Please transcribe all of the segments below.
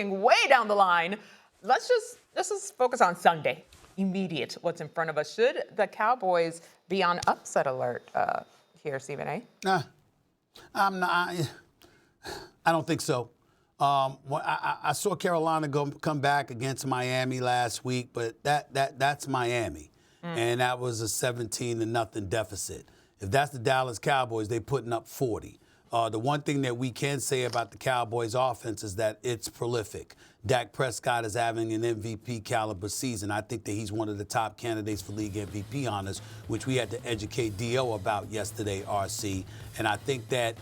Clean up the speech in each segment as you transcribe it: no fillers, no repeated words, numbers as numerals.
looking way down the line. Let's just focus on Sunday. Immediate, what's in front of us. Should the Cowboys be on upset alert here, Stephen A? I'm not. I don't think so. I saw Carolina come back against Miami last week, but that's Miami, and that was a 17-0 deficit. If that's the Dallas Cowboys, they're putting up 40. The one thing that we can say about the Cowboys offense is that it's prolific. Dak Prescott is having an MVP caliber season. I think that he's one of the top candidates for league MVP honors, which we had to educate D.O. about yesterday, RC. And I think that,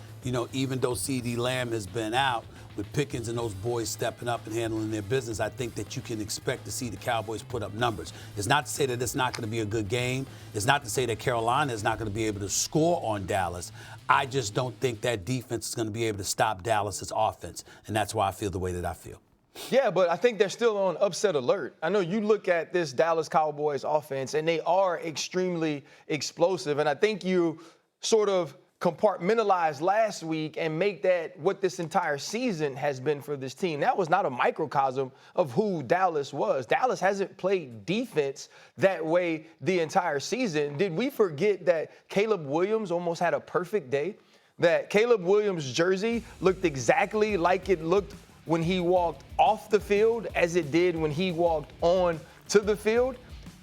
even though C.D. Lamb has been out, with Pickens and those boys stepping up and handling their business, I think that you can expect to see the Cowboys put up numbers. It's not to say that it's not going to be a good game. It's not to say that Carolina is not going to be able to score on Dallas. I just don't think that defense is going to be able to stop Dallas's offense, and that's why I feel the way that I feel. Yeah, but I think they're still on upset alert. I know you look at this Dallas Cowboys offense, and they are extremely explosive, and I think you sort of compartmentalize last week and make that what this entire season has been for this team. That was not a microcosm of who Dallas was. Dallas hasn't played defense that way the entire season. Did we forget that Caleb Williams almost had a perfect day? That Caleb Williams' jersey looked exactly like it looked when he walked off the field as it did when he walked on to the field?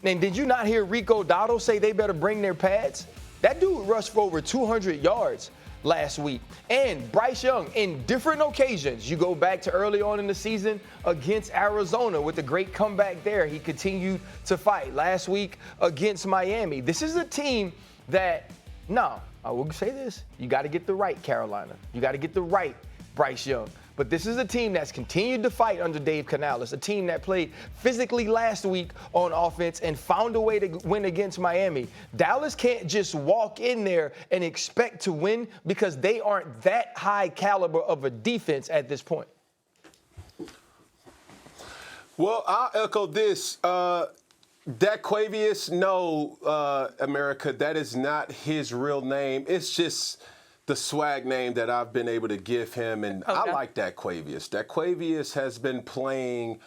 And did you not hear Rico Dotto say they better bring their pads? That dude rushed for over 200 yards last week. And Bryce Young, in different occasions, you go back to early on in the season against Arizona with a great comeback there. He continued to fight last week against Miami. This is a team that, I will say this, you got to get the right Carolina. You got to get the right Bryce Young. But this is a team that's continued to fight under Dave Canales, a team that played physically last week on offense and found a way to win against Miami. Dallas can't just walk in there and expect to win because they aren't that high caliber of a defense at this point. Well, I'll echo this. Daquavius, no, America, that is not his real name. It's just the swag name that I've been able to give him, and I like Daquavius. Daquavius has been playing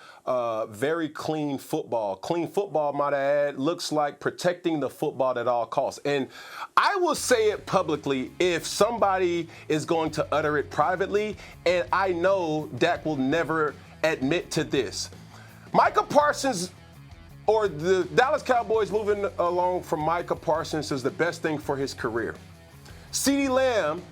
very clean football. Clean football, might I add, looks like protecting the football at all costs. And I will say it publicly if somebody is going to utter it privately, and I know Dak will never admit to this. Micah Parsons, or the Dallas Cowboys moving along from Micah Parsons, is the best thing for his career. CeeDee Lamb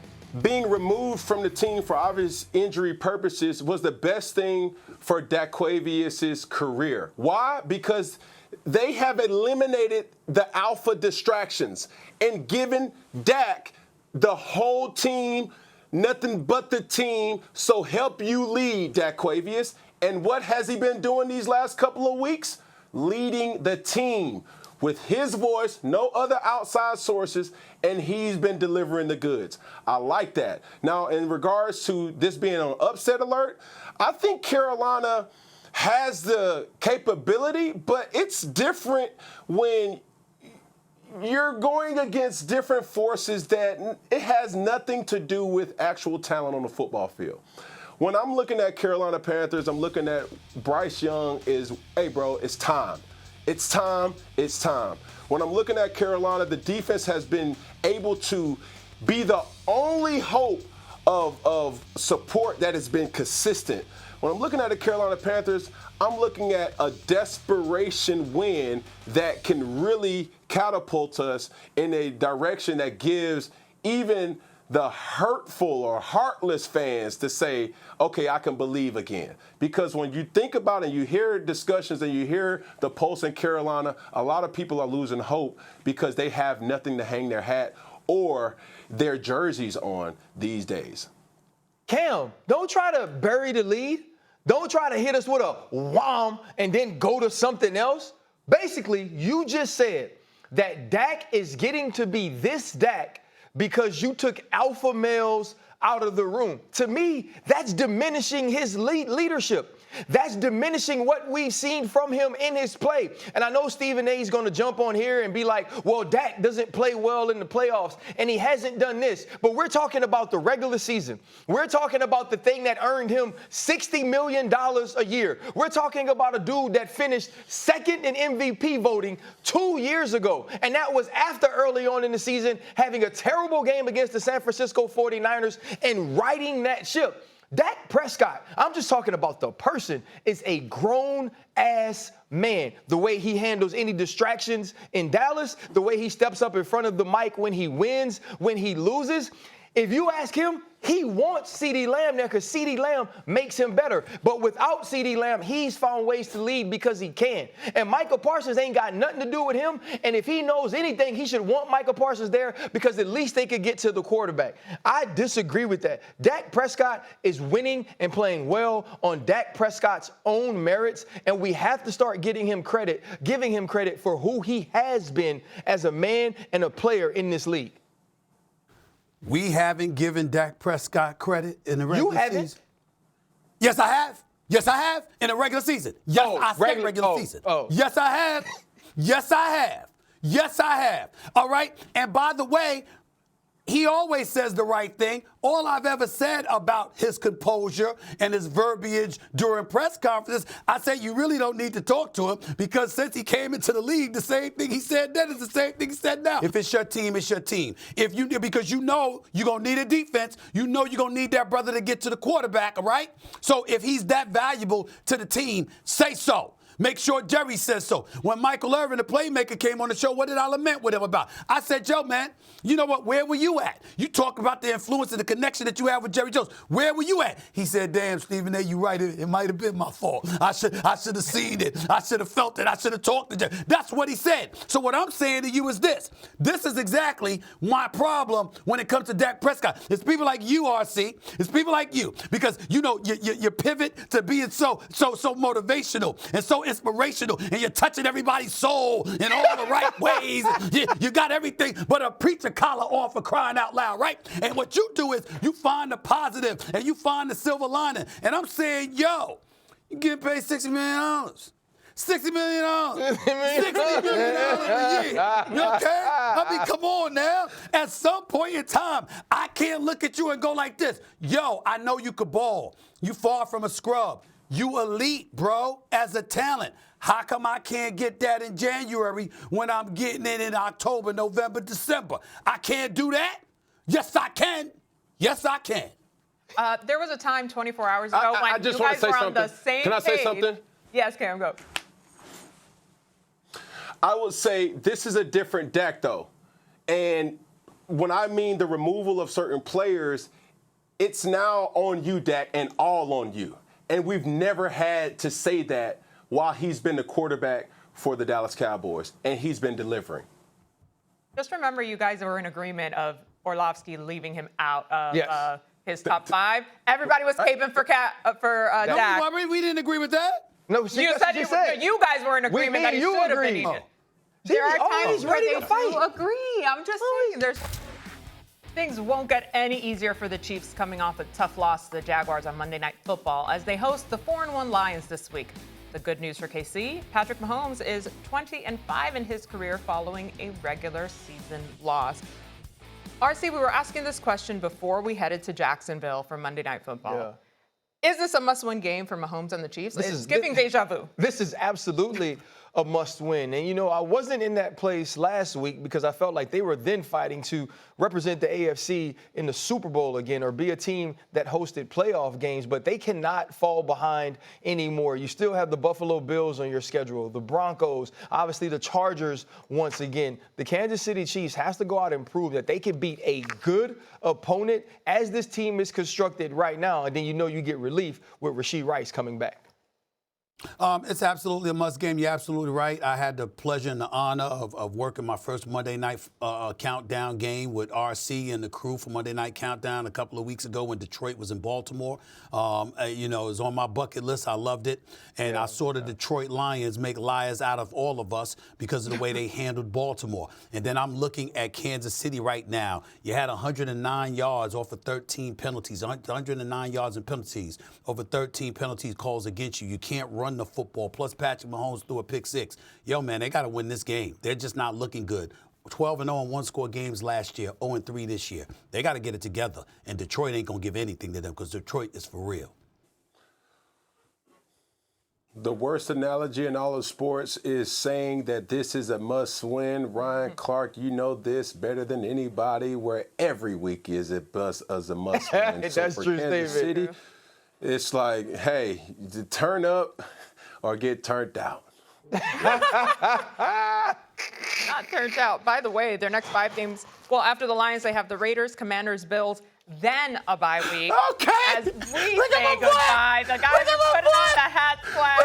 being removed from the team for obvious injury purposes was the best thing for Daquavius' career. Why? Because they have eliminated the alpha distractions and given Dak the whole team, nothing but the team, so help you lead, Daquavius. And what has he been doing these last couple of weeks? Leading the team with his voice, no other outside sources, and he's been delivering the goods. I like that. Now, in regards to this being on upset alert, I think Carolina has the capability, but it's different when you're going against different forces that it has nothing to do with actual talent on the football field. When I'm looking at Carolina Panthers, I'm looking at Bryce Young hey, bro, it's time. It's time. It's time. When I'm looking at Carolina, the defense has been able to be the only hope of support that has been consistent. When I'm looking at the Carolina Panthers, I'm looking at a desperation win that can really catapult us in a direction that gives even the hurtful or heartless fans to say, okay, I can believe again. Because when you think about it and you hear discussions and you hear the pulse in Carolina, a lot of people are losing hope because they have nothing to hang their hat or their jerseys on these days. Cam, don't try to bury the lead. Don't try to hit us with a wham and then go to something else. Basically, you just said that Dak is getting to be this Dak because you took alpha males out of the room. To me, that's diminishing his leadership. That's diminishing what we've seen from him in his play. And I know Stephen A. is going to jump on here and be like, well, Dak doesn't play well in the playoffs, and he hasn't done this. But we're talking about the regular season. We're talking about the thing that earned him $60 million a year. We're talking about a dude that finished second in MVP voting 2 years ago. And that was after early on in the season having a terrible game against the San Francisco 49ers and riding that ship. Dak Prescott, I'm just talking about the person, is a grown-ass man. The way he handles any distractions in Dallas, the way he steps up in front of the mic when he wins, when he loses. If you ask him, he wants CeeDee Lamb there because CeeDee Lamb makes him better. But without CeeDee Lamb, he's found ways to lead because he can. And Micah Parsons ain't got nothing to do with him. And if he knows anything, he should want Micah Parsons there because at least they could get to the quarterback. I disagree with that. Dak Prescott is winning and playing well on Dak Prescott's own merits. And we have to start giving him credit for who he has been as a man and a player in this league. We haven't given Dak Prescott credit in the regular season. You haven't? Yes, I have. Yes, I have in the regular season. Yes, I said regular season. Yes, I have. Yes, I have. Yes, I have. All right? And by the way, he always says the right thing. All I've ever said about his composure and his verbiage during press conferences, I say you really don't need to talk to him because since he came into the league, the same thing he said then is the same thing he said now. If it's your team, it's your team. Because you know you're going to need a defense. You know you're going to need that brother to get to the quarterback, all right? So if he's that valuable to the team, say so. Make sure Jerry says so. When Michael Irvin, the playmaker, came on the show, what did I lament with him about? I said, Joe, man, you know what? Where were you at? You talk about the influence and the connection that you have with Jerry Jones. Where were you at? He said, damn, Stephen A., you right. It might have been my fault. I should have seen it. I should have felt it. I should have talked to Jerry. That's what he said. So what I'm saying to you is this. This is exactly my problem when it comes to Dak Prescott. It's people like you, RC. It's people like you. Because, you know, you pivot to being so motivational and so inspirational, and you're touching everybody's soul in all the right ways. You got everything but a preacher collar on for crying out loud, right? And what you do is you find the positive and you find the silver lining. And I'm saying, yo, you getting paid $60 million. $60 million. $60 million a year. You okay? I mean, come on now. At some point in time, I can't look at you and go like this. Yo, I know you could ball. You far from a scrub. You elite, bro, as a talent. How come I can't get that in January when I'm getting it in October, November, December? I can't do that? Yes, I can. Yes, I can. There was a time 24 hours ago when I just you want guys to say were something. on the same Can I say page. something? Yes, Cam, go. I would say this is a different Dak, though. And when I mean the removal of certain players, it's now on you, Dak, and all on you. And we've never had to say that while he's been the quarterback for the Dallas Cowboys, and he's been delivering. Just remember, you guys were in agreement of Orlovsky leaving him out of his top five. Everybody was caping for Dak. No, we didn't agree with that. No, You said you guys were in agreement that he should have been needed. There are times where they do agree. I'm just saying, things won't get any easier for the Chiefs coming off a tough loss to the Jaguars on Monday Night Football as they host the 4-1 Lions this week. The good news for KC, Patrick Mahomes is 20-5 in his career following a regular season loss. RC, we were asking this question before we headed to Jacksonville for Monday Night Football. Yeah. Is this a must-win game for Mahomes and the Chiefs? It's giving deja vu. This is absolutely a must-win. And, you know, I wasn't in that place last week because I felt like they were then fighting to represent the AFC in the Super Bowl again or be a team that hosted playoff games, but they cannot fall behind anymore. You still have the Buffalo Bills on your schedule, the Broncos, obviously the Chargers once again. The Kansas City Chiefs has to go out and prove that they can beat a good opponent as this team is constructed right now, and then you know you get relief with Rashee Rice coming back. It's absolutely a must game. You're absolutely right. I had the pleasure and the honor of working my first Monday night countdown game with RC and the crew for Monday Night Countdown a couple of weeks ago when Detroit was in Baltimore. It was on my bucket list. I loved it. And I saw the Detroit Lions make liars out of all of us because of the way they handled Baltimore. And then I'm looking at Kansas City right now. You had 109 yards off of 13 penalties, 109 yards in penalties over 13 penalties calls against you. You can't run the football. Plus, Patrick Mahomes threw a pick six. Yo, man, they got to win this game. They're just not looking good. 12-0 in one-score games last year, 0-3 this year. They got to get it together, and Detroit ain't going to give anything to them because Detroit is for real. The worst analogy in all of sports is saying that this is a must-win. Ryan Clark, you know this better than anybody, where every week is a must-win. That's so for true, Kansas City, it's like, hey, turn up or get turned out. Not turned out. By the way, their next 5 games, well, after the Lions, they have the Raiders, Commanders, Bills, then a bye week. Okay. As we say goodbye. The guys are putting on the hat flag.